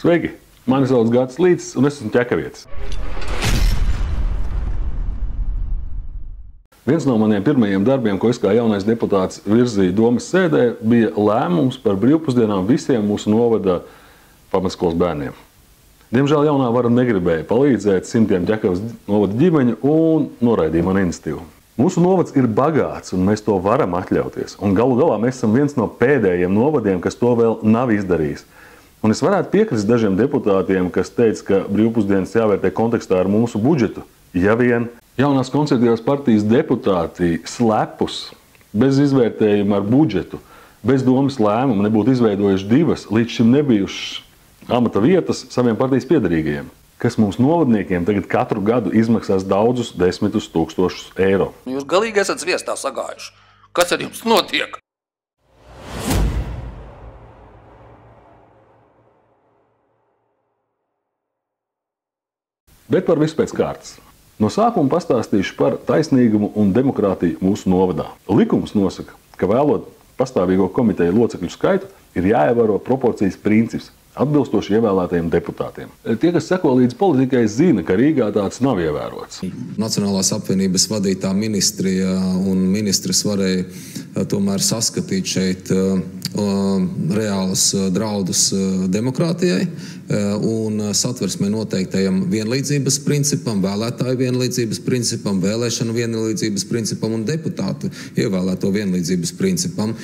Sveiki! Mani sauc Gatis Līcis un es esmu ķekavietis. Viens no maniem pirmajiem darbiem, ko es kā jaunais deputāts virzīju domas sēdē, bija lēmums par brīvpusdienām visiem mūsu novada pamatskolas bērniem. Diemžēl jaunā vara negribēja palīdzēt simtiem ķekavas novada ģimeņu un noraidīja manu iniciatīvu. Mūsu novads ir bagāts un mēs to varam atļauties. Un galu galā mēs esam viens no pēdējiem novadiem, kas to vēl nav izdarījis. Un es varētu piekrist dažiem deputātiem, kas teica, ka brīvpusdienas jāvērtē kontekstā ar mūsu budžetu. Ja vien jaunās konservatīvās partijas deputāti slepus, bez izvērtējuma ar budžetu, bez domas lēmumu nebūtu izveidojuši divas līdz šim nebijušas amata vietas saviem partijas piederīgajiem, kas mums novadniekiem tagad katru gadu izmaksās daudzus desmitus tūkstošus eiro. Jūs galīgi esat sviestā sagājuši. Kas ar jums notiek? Bet par visu pēc kārtas. No sākuma pastāstīšu par taisnīgumu un demokrātiju mūsu novadā. Likums nosaka, ka vēlot pastāvīgo komiteju locekļu skaitu, ir jāievēro proporcijas princips atbilstoši ievēlētajiem deputātiem. Tie, kas seko līdz politikai, zina, ka Rīgā tāds nav ievērots. Nacionālās apvienības vadītā ministrija un ministrs varēja tomēr saskatīt šeit reālus draudus demokrātijai un satversmē noteiktajam vienlīdzības principam, vēlētāju vienlīdzības principam, vēlēšanu vienlīdzības principam un deputātu ievēlēto vienlīdzības principam.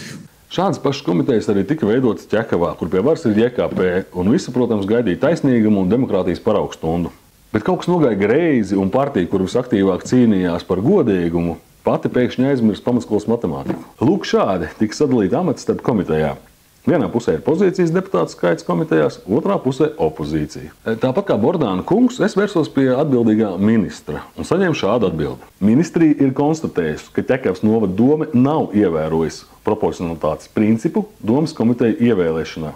Šādas pašas komitejas arī tika veidotas Ķekavā, kur pie varas ir JKP, un visi, protams, gaidīja taisnīgumu un demokrātijas paraugstundu. Bet kaut kas nogāja greizi, un partija, kur visaktīvāk cīnījās par godīgumu, pati pēkšņi aizmirst pamatskolas matemātiku. Lūk, šādi tika sadalīti amati starp komitejām. Vienā pusē ir pozīcijas deputātu skaits komitejās, otrā pusē opozīcija. Tāpat kā Bordāna kungs, es vērsos pie atbildīgā ministra un saņēmu šādu atbildi. Ministrija ir konstatējusi, ka Ķekavas novada dome nav ievērojusi proporcionalitātes principu domas komiteju ievēlēšanā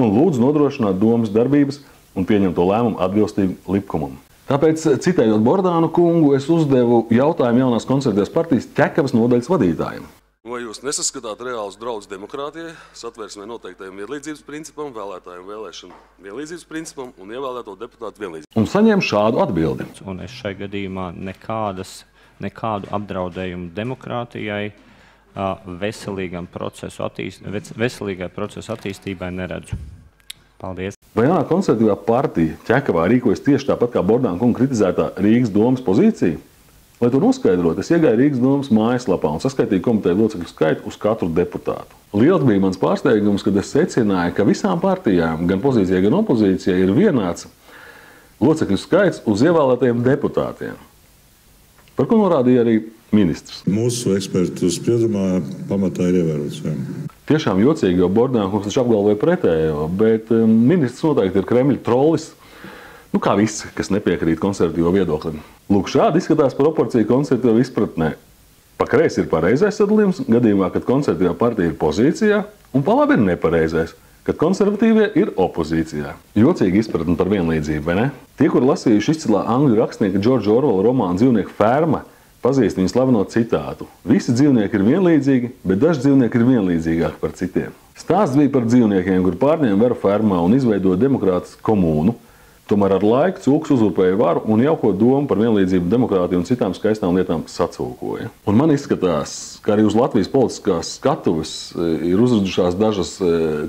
un lūdzu nodrošināt domas darbības un pieņemto lēmumu atbilstību likumam. Tāpēc, citējot Bordānu kungu, es uzdevu jautājumu jaunās konservatīvās partijas Ķekavas nodaļas vadītājiem. Vai jūs nesaskatāt reālus draudus demokrātijai, satversmē noteiktajam vienlīdzības principam, vēlētājiem vēlēšanu vienlīdzības principam un ievēlēto deputātu vienlīdzības? Un saņēmu šādu atbildi. Un es šai gadījumā nekādu apdraudējumu demokrātijai, veselīgai procesu attīstībai neredzu. Paldies! Vai jaunā konservatīvā partija Ķekavā rīkojas tieši tāpat kā Bordāna kunga kritizētā Rīgas domas pozīcija? Lai to noskaidrotu, es iegāju Rīgas domas mājaslapā un saskaitīju komiteju locekļu skaitu uz katru deputātu. Liels bija mans pārsteigums, kad es secināju, ka visām partijām, gan pozīcijai, gan opozīcijai, ir vienāds locekļu skaits uz ievēlētajiem deputātiem. Par ko norādīja arī ministrs. Mūsu ekspertu spriedumā pamatā ir ievērots. Tiešām jocīgi, jo Bordāna kungs taču apgalvoja pretējo, bet ministrs noteikti ir Kremļa trollis. Nu, kā visi, kas nepiekrīt konservatīvo viedoklim. Lūk, šādi izskatās proporcija konservatīvo izpratnē. Pa kreisi ir pareizais sadalījums, gadījumā, kad konservatīvā partija ir pozīcijā, un pa labi ir nepareizais, kad konservatīvie ir opozīcijā. Jocīgi izpratni par vienlīdzību, vai ne? Tie, kuri lasījuši izcilā angļu rakstnieka Džordža Orvela romānu Dzīvnieku ferma, pazīst viņu slaveno citātu. Visi dzīvnieki ir vienlīdzīgi, bet daži dzīvnieki ir vienlīdzīgāki par citiem. Stāsts bija par dzīvniekiem, kuri pārņēma varu fermā un izveidoja demokrātisku komūnu. Tomēr ar laiku cūks uzurpēja varu un jauko domu par vienlīdzību, demokrātiju un citām skaistām lietām sacūkoja. Un man izskatās, ka arī uz Latvijas politiskās skatuves ir uzradušās dažas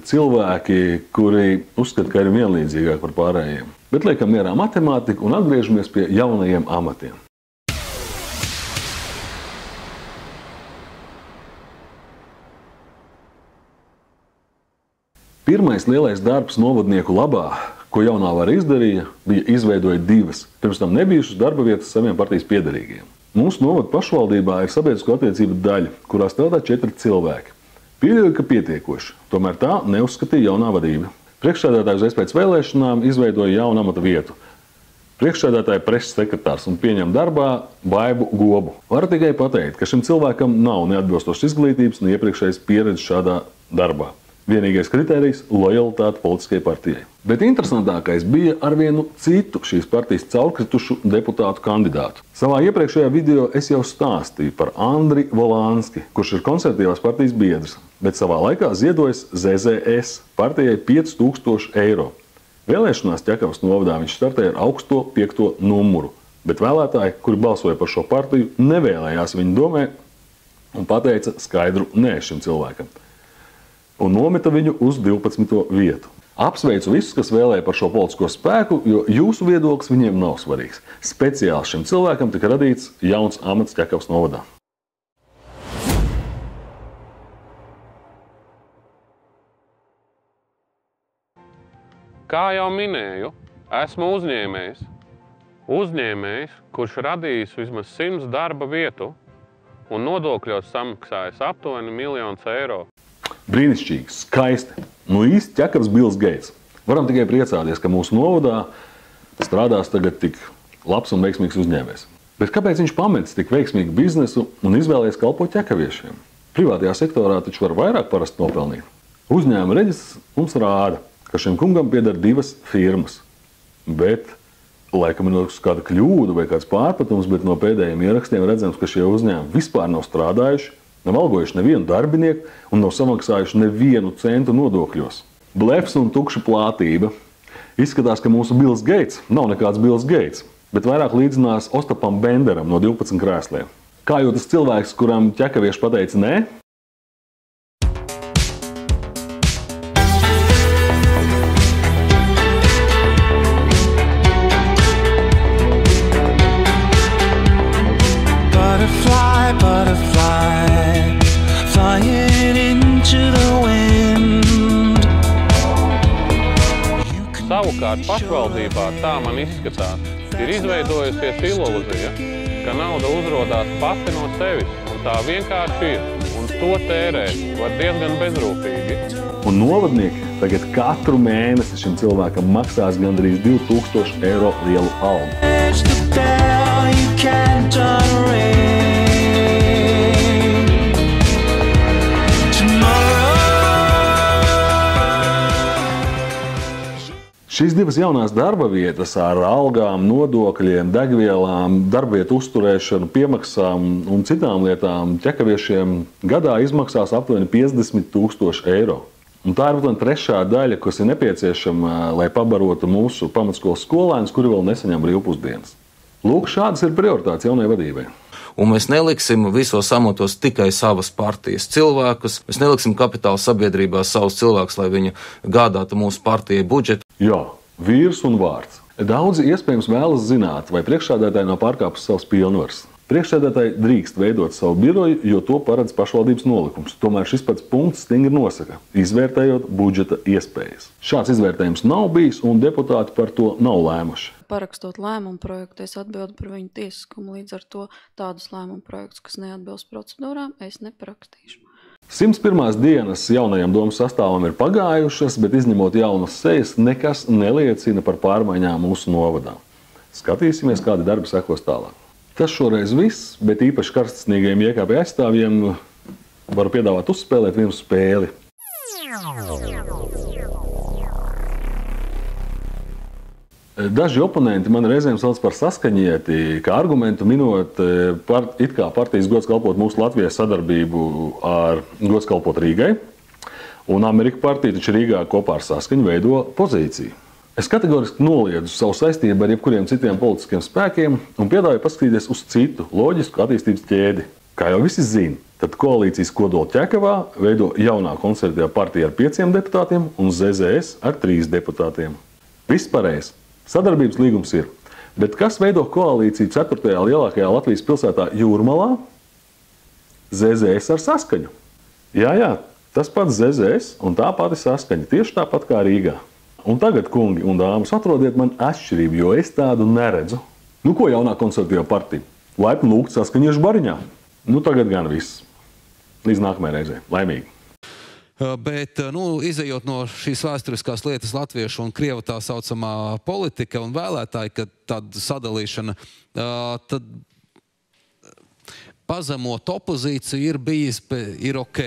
cilvēki, kuri uzskata, ka ir vienlīdzīgāki par pārējiem. Bet liekam mierā matemātiku un atgriežamies pie jaunajiem amatiem. Pirmais lielais darbs novadnieku labā, ko jaunā vara izdarīja, bija izveidot divas, pirms tam nebijušas darba vietas saviem partijas piederīgajiem. Mūsu novada pašvaldībā ir sabiedrisko attiecību daļa, kurā strādā 4 cilvēki. Pieļauju, ka pietiekoši, tomēr tā neuzskatīja jaunā vadība. Priekšsēdētāji uzreiz pēc vēlēšanām izveidoja jaunu amata vietu. Priekšsēdētāja preses sekretārs un pieņem darbā Baibu Gobu. Varu tikai pateikt, ka šim cilvēkam nav neatbilstošas izglītības un iepriekšējas pieredzes šādā darbā. Vienīgais kritērijs – lojalitāte politiskajai partijai. Bet interesantākais bija ar vienu citu šīs partijas caurkritušu deputātu kandidātu. Savā iepriekšējā video es jau stāstīju par Andri Volānski, kurš ir konservatīvās partijas biedrs, bet savā laikā ziedojis ZZS partijai 5000 eiro. Vēlēšanās Ķekavas novadā viņš startēja ar augsto 5. numuru, bet vēlētāji, kuri balsoja par šo partiju, nevēlējās viņu domē un pateica skaidru nē šim cilvēkam. Un nometa viņu uz 12. vietu. Apsveicu visus, kas vēlēja par šo politisko spēku, jo jūsu viedoklis viņiem nav svarīgs. Speciāli šim cilvēkam tika radīts jauns amats Ķekavas novadā. Kā jau minēju, esmu uzņēmējs, kurš radījis vismaz 100 darba vietu un nodokļos samaksājis aptuveni 1 000 000 eiro. Brīnišķīgi, skaisti. Nu īsti Ķekavas Bills Gates. Varam tikai priecāties, ka mūsu novadā strādās tagad tik labs un veiksmīgs uzņēmējs. Bet kāpēc viņš pametis tik veiksmīgu biznesu un izvēlējies kalpot ķekaviešiem? Privātajā sektorā taču var vairāk parasti nopelnīt. Uzņēmuma reģistrs mums rāda, ka šim kungam pieder 2 firmas. Bet, laikam ir kāda kļūda vai kāds pārpratums, bet no pēdējiem ierakstiem redzams, ka šie uzņēmumi vispār nav strādājuši, nav algojuši nevienu darbinieku un nav samaksājuši nevienu centu nodokļos. Blefs un tukša plātība. Izskatās, ka mūsu Bills Gates nav nekāds Bills Gates, bet vairāk līdzinās Ostapam Benderam no 12 krēsliem. Kā jūtas cilvēks, kuram ķekavieši pateica nē? Savukārt pašvaldībā tā man izskatās, ir izveidojusies ilūzija, ka nauda uzrodās pati no sevis, un tā vienkārši ir, un to tērēt var diezgan bezrūpīgi. Un novadnieki tagad katru mēnesi šim cilvēkam maksās gandrīz 2000 eiro lielu algu. Šīs 2 jaunās darba vietas ar algām, nodokļiem, degvielām, darbvietu uzturēšanu, piemaksām un citām lietām ķekaviešiem gadā izmaksās aptuveni 50 000 eiro. Un tā ir aptuveni 3. daļa, kas ir nepieciešama, lai pabarotu mūsu pamatskolas skolēnus, kuri vēl nesaņem brīvpusdienas. Lūk, šādas ir prioritātes jaunajai vadībai. Un mēs neliksim visos amatos tikai savas partijas cilvēkus. Mēs neliksim kapitāla sabiedrībās savus cilvēkus, lai viņi gādātu mūsu partijai budžetu. Jā, vīrs un vārds. Daudzi iespējams vēlas zināt, vai priekšsēdētāji nav pārkāpis savas pilnvaras. Priekšsēdētāji drīkst veidot savu biroju, jo to paredz pašvaldības nolikums. Tomēr šis pats punkts stingri nosaka, izvērtējot budžeta iespējas. Šāds izvērtējums nav bijis, un deputāti par to nav lēmuši. Parakstot lēmumu projektu, es atbildu par viņu tiesiskumu. Līdz ar to tādus lēmumu projektus, kas neatbilst procedūrām, es neparakstīšu. 101 dienas jaunajam domas sastāvam ir pagājušas, bet izņemot jaunas sejas, nekas neliecina par pārmaiņām mūsu novadā. Skatīsimies, kādi darbi sekos tālāk. Tas šoreiz viss, bet īpaši karstasnīgajiem JKP aizstāvjiem varu piedāvāt uzspēlēt vienu spēli. Daži oponenti man reizēm sauc par saskaņieti, kā argumentu minot it kā partijas gods kalpot mūsu Latvijas sadarbību ar gods kalpot Rīgai, un Amerika partija taču Rīgā kopā ar Saskaņu veido pozīciju. Es kategoriski noliedzu savu saistību ar jebkuriem citiem politiskiem spēkiem un piedāvāju paskatīties uz citu loģisku attīstības ķēdi. Kā jau visi zina, tad koalīcijas kodolu Ķekavā veido jaunā konservatīvā partija ar 5 deputātiem un ZZS ar 3 deputātiem. Viss pareizi. Sadarbības līgums ir. Bet kas veido koalīciju 4. lielākajā Latvijas pilsētā Jūrmalā? ZZS ar Saskaņu. Jā, tas pats ZZS un tā pati Saskaņa, tieši tāpat kā Rīgā. Un tagad, kungi un dāmas, atrodiet man atšķirību, jo es tādu neredzu. Nu, ko jaunā konservatīvā partija? Laipni lūgt Saskaņiešu bariņā. Nu, tagad gan viss. Līdz nākamajai reizei. Laimīgi! Bet, izejot no šīs vēsturiskās lietas latviešu un krievu tā saucamā politika un vēlētāji, kad tāda sadalīšana, tad pazemot opozīciju ir ok.